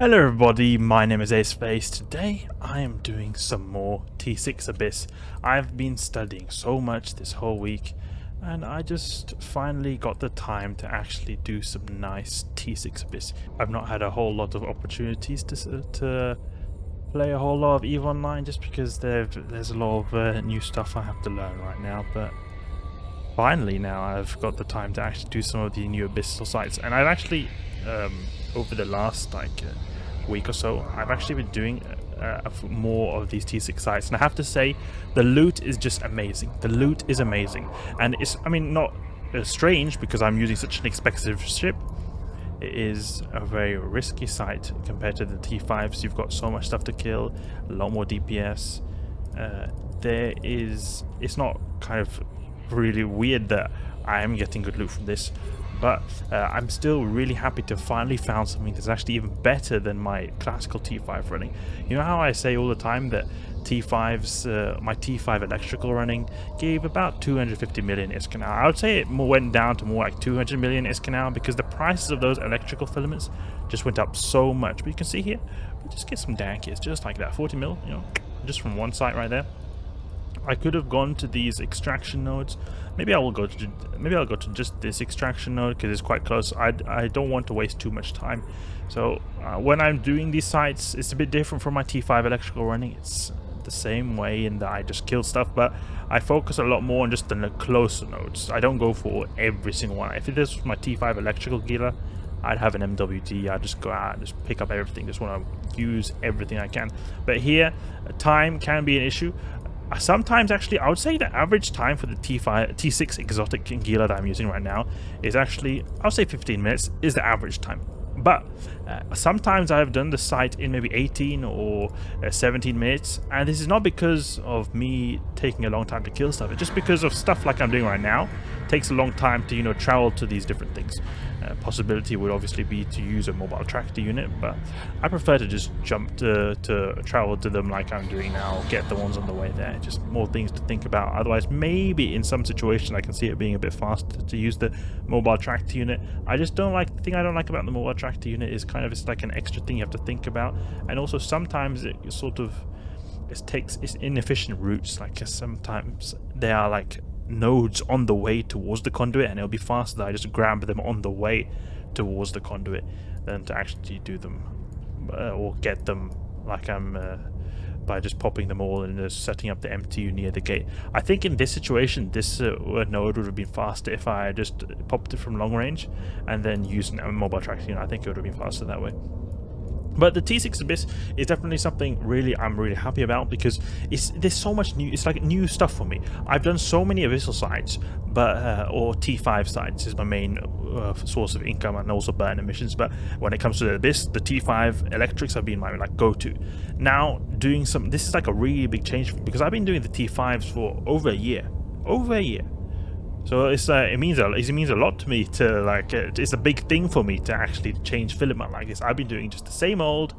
Hello everybody, my name is Ace. Today I am doing some more T6 Abyss. I've been studying so much this whole week and I just finally got the time to actually do some nice T6 Abyss. I've not had a whole lot of opportunities to play a whole lot of EVE Online just because there's a lot of new stuff I have to learn right now, but finally now I've got the time to actually do some of the new Abyssal sites. And I've actually over the last week or so, I've actually been doing more of these T6 sites, and I have to say the loot is just amazing. The loot is amazing, and it's, I mean, not strange because I'm using such an expensive ship. It is a very risky site compared to the T5s. You've got so much stuff to kill, a lot more DPS. It's not kind of really weird that I am getting good loot from this, but I'm still really happy to finally found something that's actually even better than my classical T5 running. You know how I say all the time that T5s, my T5 electrical running gave about 250 million ISK now. I would say it went down to more like 200 million ISK now because the prices of those electrical filaments just went up so much. But you can see here, we just get some dankies just like that, 40 mil, you know, just from one site right there. I could have gone to these extraction nodes. Maybe I'll go to just this extraction node because it's quite close. I don't want to waste too much time. So when I'm doing these sites, it's a bit different from my T5 electrical running. It's the same way in that I just kill stuff, but I focus a lot more on just the closer nodes. I don't go for every single one. If this was my T5 electrical Gila, I'd have an MWD. I'd just go out and just pick up everything. Just want to use everything I can. But here, time can be an issue. Sometimes, actually, I would say the average time for the T6 exotic Gila that I'm using right now is actually, I would say 15 minutes is the average time. But sometimes I've done the site in maybe 18 or 17 minutes, and this is not because of me taking a long time to kill stuff. It's just because of stuff like I'm doing right now. It takes a long time to, you know, travel to these different things. Possibility would obviously be to use a mobile tractor unit, but I prefer to just jump to travel to them like I'm doing now, get the ones on the way there. Just more things to think about. Otherwise, maybe in some situations I can see it being a bit faster to use the mobile tractor unit. I just don't like, the thing I don't like about the mobile tractor unit is kind of, it's like an extra thing you have to think about, and also sometimes it sort of it's inefficient routes. Like sometimes they are like nodes on the way towards the conduit, and it'll be faster that I just grab them on the way towards the conduit than to actually do them or get them like I'm by just popping them all and just setting up the MTU near the gate. I think in this situation this node would have been faster if I just popped it from long range and then used a mobile tractor unit. I think it would have been faster that way. But the T6 Abyss is definitely something I'm really happy about because there's so much new. It's like new stuff for me. I've done so many Abyssal sites, but or T5 sites is my main source of income and also burn emissions. But when it comes to the Abyss, the T5 electrics have been my like go-to. Now doing this is like a really big change because I've been doing the T5s for over a year. So it's it means a lot to me to like it's a big thing for me to actually change filament like this. I've been doing just the same old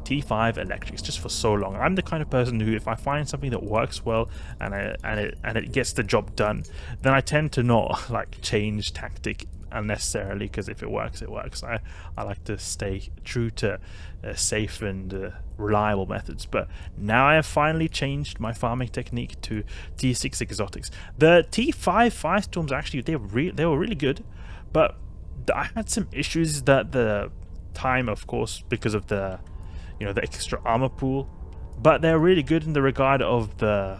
T5 electrics just for so long. I'm the kind of person who, if I find something that works well and it gets the job done, then I tend to not like change tactic unnecessarily, because if it works, it works. I like to stay true to safe and reliable methods. But now I have finally changed my farming technique to T6 exotics. The T5 Firestorms actually they were really good, but I had some issues that the time, of course, because of the the extra armor pool, but they're really good in the regard of the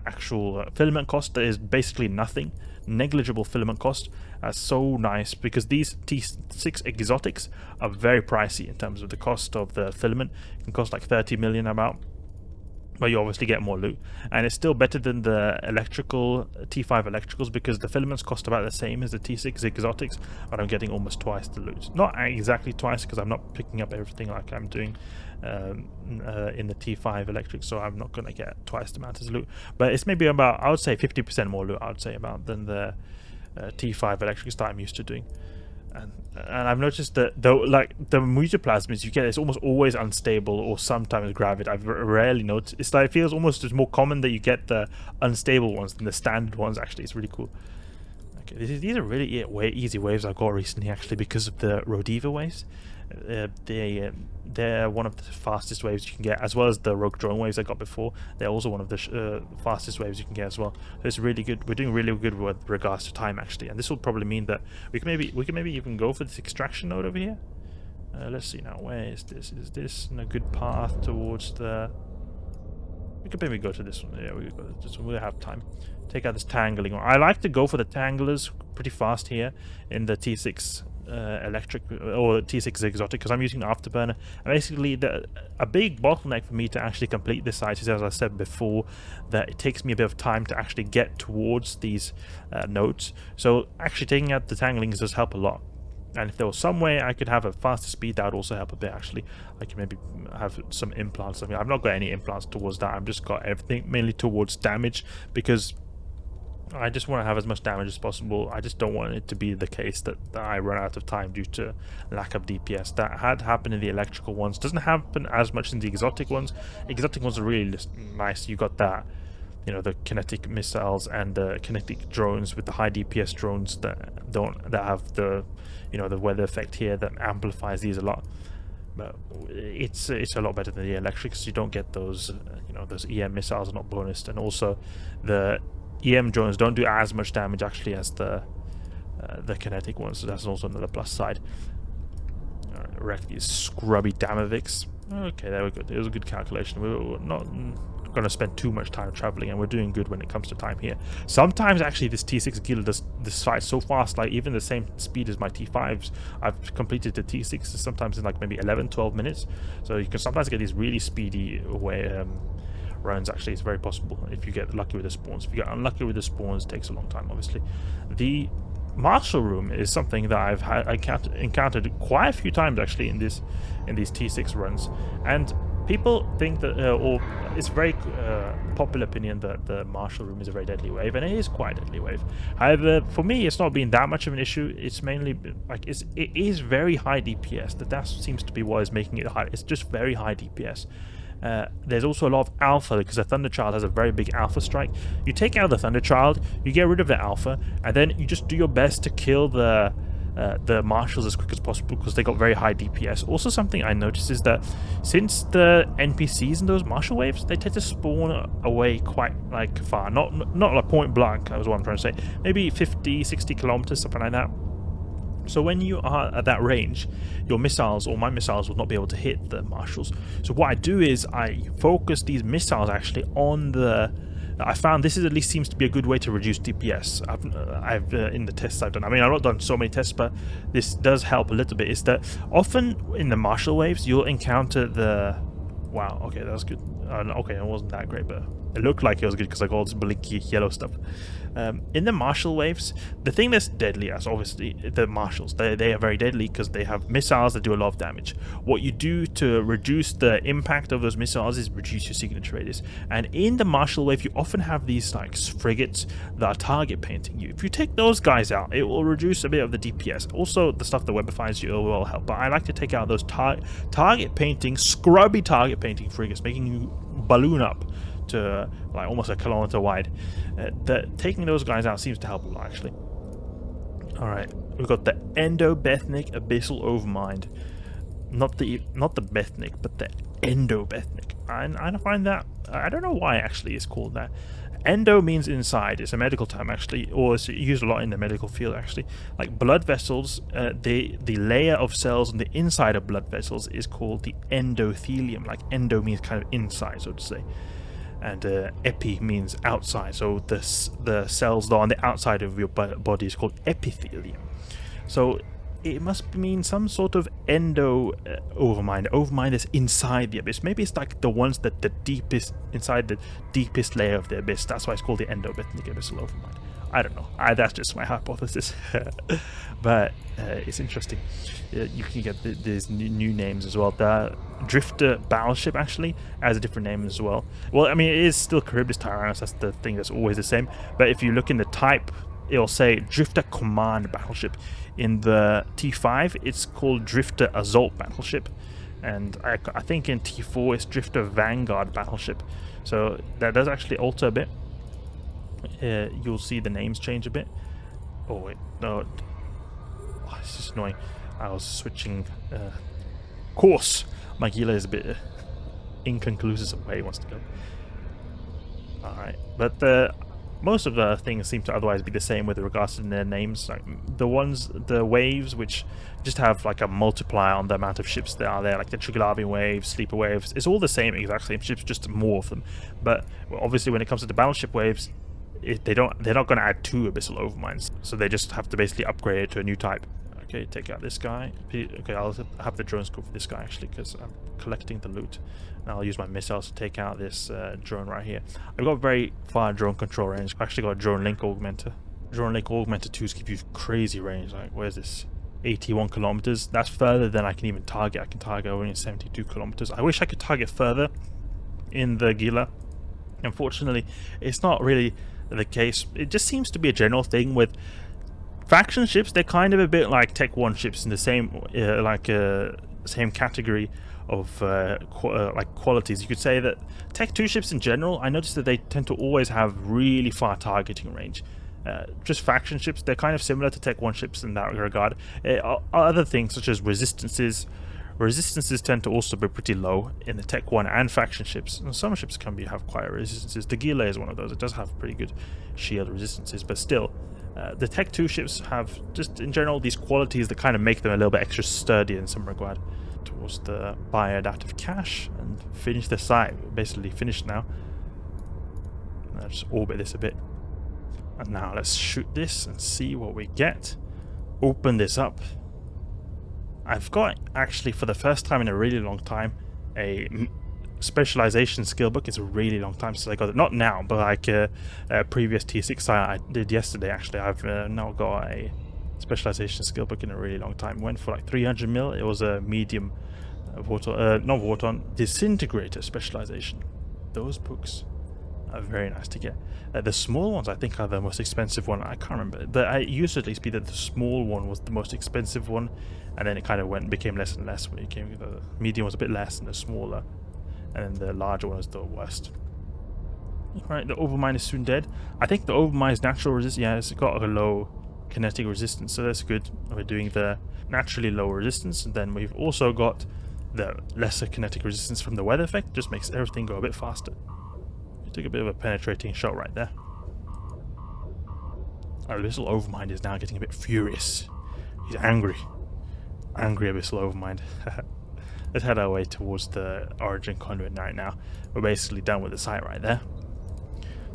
actual filament cost. That is basically nothing, negligible filament cost. So nice, because these T6 exotics are very pricey in terms of the cost of the filament. It can cost like 30 million about, but you obviously get more loot, and it's still better than the electrical T5 electricals because the filaments cost about the same as the T6 exotics, but I'm getting almost twice the loot. Not exactly twice, because I'm not picking up everything like I'm doing in the T5 electric, so I'm not going to get twice the amount as loot, but it's maybe about, I would say 50% more loot, I would say, about than the T5 electrics that I'm used to doing. And I've noticed that the mutaplasmids you get is almost always unstable or sometimes gravid. I've rarely noticed. It's like, it feels almost as more common that you get the unstable ones than the standard ones. Actually, it's really cool. Okay, these are really easy waves I've got recently, actually, because of the Rodiva waves. they're one of the fastest waves you can get, as well as the rogue drone waves I got before. They're also one of the fastest waves you can get as well. So it's really good. We're doing really good with regards to time actually, and this will probably mean that we can maybe even go for this extraction node over here. Let's see now. Where is this? Is this in a good path towards the? We could maybe go to this one. Yeah, we could go to this one. We'll have time. Take out this tangling one. I like to go for the tanglers pretty fast here in the T6 electric or T6 exotic, because I'm using the Afterburner. And basically, a big bottleneck for me to actually complete this site is, as I said before, that it takes me a bit of time to actually get towards these nodes. So actually taking out the tanglings does help a lot. And if there was some way I could have a faster speed, that would also help a bit actually. I can maybe have some implants. I mean, I've not got any implants towards that. I've just got everything mainly towards damage, because I just want to have as much damage as possible. I just don't want it to be the case that I run out of time due to lack of DPS. That had happened in the electrical ones. Doesn't happen as much in the exotic ones. Exotic ones are really nice. You got that, you know, the kinetic missiles and the kinetic drones with the high DPS drones that have the, you know, the weather effect here that amplifies these a lot. But it's a lot better than the electric, because you don't get those you know, those EM missiles are not bonused, and also the EM drones don't do as much damage actually as the kinetic ones, so that's also another plus side. Alright, wreck these scrubby Damaviks. Okay, there we go. It was a good calculation. We were not going to spend too much time traveling, and we're doing good when it comes to time here. Sometimes actually this T6 Gila does this fight so fast, like even the same speed as my T5s. I've completed the T6 sometimes in like maybe 11-12 minutes, so you can sometimes get these really speedy runs. Actually, it's very possible if you get lucky with the spawns. If you get unlucky with the spawns, it takes a long time obviously. The Marshal Room is something that I've encountered quite a few times actually in these T6 runs, and people think that, or it's very popular opinion that the Marshal Room is a very deadly wave, and it is quite a deadly wave. However, for me, it's not been that much of an issue. It's mainly like it is very high DPS. That seems to be what is making it high. It's just very high DPS. There's also a lot of alpha, because the Thunderchild has a very big alpha strike. You take out the Thunderchild, you get rid of the alpha, and then you just do your best to kill the marshals as quick as possible, because they got very high DPS. Also, something I noticed is that since the NPCs in those marshal waves, they tend to spawn away quite like far, not like point blank, that was what I'm trying to say, maybe 50-60 kilometers, something like that. So when you are at that range, your missiles, or my missiles, will not be able to hit the marshals. So what I do is I focus these missiles actually on the... I found this is at least seems to be a good way to reduce DPS. I've in the tests I've done. I mean, I've not done so many tests, but this does help a little bit. Is that often in the marshal waves you'll encounter the... Wow, okay, that was good. Okay, it wasn't that great, but it looked like it was good because I got all this blinky yellow stuff. In the marshal waves, the thing that's deadly is obviously the marshals. They are very deadly because they have missiles that do a lot of damage. What you do to reduce the impact of those missiles is reduce your signature radius. And in the marshal wave, you often have these like frigates that are target painting you. If you take those guys out, it will reduce a bit of the DPS. Also, the stuff that webifies you will help. But I like to take out those target painting, scrubby target painting frigates, making you balloon up to like almost a kilometer wide. Taking those guys out seems to help a lot actually. Alright, we've got the Endobethnic Abyssal Overmind. Not the Bethnic, but the Endobethnic. I find that, I don't know why actually it's called that. Endo means inside. It's a medical term actually, or it's used a lot in the medical field actually. Like blood vessels, the layer of cells on the inside of blood vessels is called the endothelium. Like endo means kind of inside, so to say, and epi means outside. So the cells that are on the outside of your body is called epithelium. So it must mean some sort of endo overmind. Overmind is inside the abyss. Maybe it's like the ones that the deepest, inside the deepest layer of the abyss. That's why it's called the Endobethnic Abyssal Overmind. I don't know. That's just my hypothesis. But it's interesting. You can get these new names as well. The Drifter Battleship actually has a different name as well. Well, I mean, it is still Charybdis Tyrannus. That's the thing that's always the same. But if you look in the type, it'll say Drifter Command Battleship. In the T5, it's called Drifter Assault Battleship, and I think in T4 it's Drifter Vanguard Battleship. So that does actually alter a bit. You'll see the names change a bit. Oh wait, no, it's just annoying. I was switching course, my Gila is a bit inconclusive of where he wants to go. Alright, but most of the things seem to otherwise be the same with regards to their names. Like the waves, which just have like a multiplier on the amount of ships that are there, like the Triglavian waves, sleeper waves. It's all the same, exact same ships, just more of them. But obviously, when it comes to the battleship waves, they're not going to add 2 Abyssal Overminds, so they just have to basically upgrade it to a new type. Okay, take out this guy. Okay, I'll have the drones go for this guy actually, because I'm collecting the loot. And I'll use my missiles to take out this drone right here. I've got very far drone control range. I've actually got a drone link augmenter. Drone link augmenter 2s give you crazy range. Like, where's this? 81 kilometers. That's further than I can even target. I can target only 72 kilometers. I wish I could target further in the Gila. Unfortunately, it's not really the case. It just seems to be a general thing with faction ships. They're kind of a bit like Tech 1 ships in the same same category of like qualities. You could say that Tech 2 ships in general, I noticed that they tend to always have really far targeting range. Just faction ships, they're kind of similar to Tech 1 ships in that regard. Other things such as resistances tend to also be pretty low in the Tech 1 and faction ships. And some ships can have quite resistances. The Gila is one of those. It does have pretty good shield resistances, but still, the Tech 2 ships have just in general these qualities that kind of make them a little bit extra sturdy in some regard. Towards the bioadaptive cache and finish the site. Basically finished now. I'll just orbit this a bit. And now let's shoot this and see what we get. Open this up. I've got, actually, for the first time in a really long time, a specialization skill book. It's a really long time since I got it. Not now, but like a previous T6 site I did yesterday, actually. I've now got a specialization skill book in a really long time. Went for like 300 mil. It was a medium not Vorton, disintegrator specialization. Those books are very nice to get. The small ones I think are the most expensive one. I can't remember, but I used to at least be that the small one was the most expensive one, and then it kind of became less and less when it came. The medium was a bit less and the smaller, and then the larger one was the worst. Alright, the Overmind is soon dead. I think the Overmind's natural resistance, yeah, it's got a low kinetic resistance, so that's good. We're doing the naturally low resistance, and then we've also got the lesser kinetic resistance from the weather effect. Just makes everything go a bit faster. We took a bit of a penetrating shot right there. Our Abyssal Overmind is now getting a bit furious. He's angry. Angry Abyssal Overmind. Let's head our way towards the Origin Conduit right now. We're basically done with the site right there.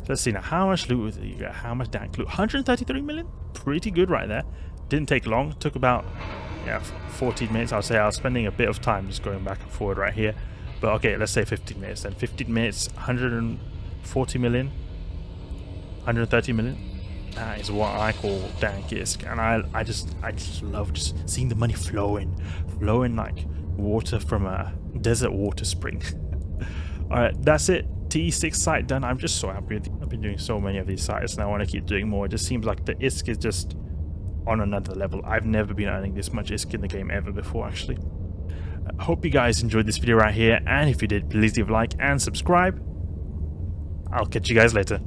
So let's see now, how much loot you got? How much dank loot? 133 million? Pretty good right there. Didn't take long. Took about 14 minutes. I'll say I was spending a bit of time just going back and forward right here. But okay, let's say 15 minutes then. 15 minutes, 140 million, 130 million. That is what I call dank-isk. And I just love just seeing the money flowing like water from a desert water spring. Alright, that's it. T6 site done. I'm just so happy. I've been doing so many of these sites and I want to keep doing more. It just seems like the ISK is just on another level. I've never been earning this much ISK in the game ever before, actually. I hope you guys enjoyed this video right here, and if you did, please leave a like and subscribe. I'll catch you guys later.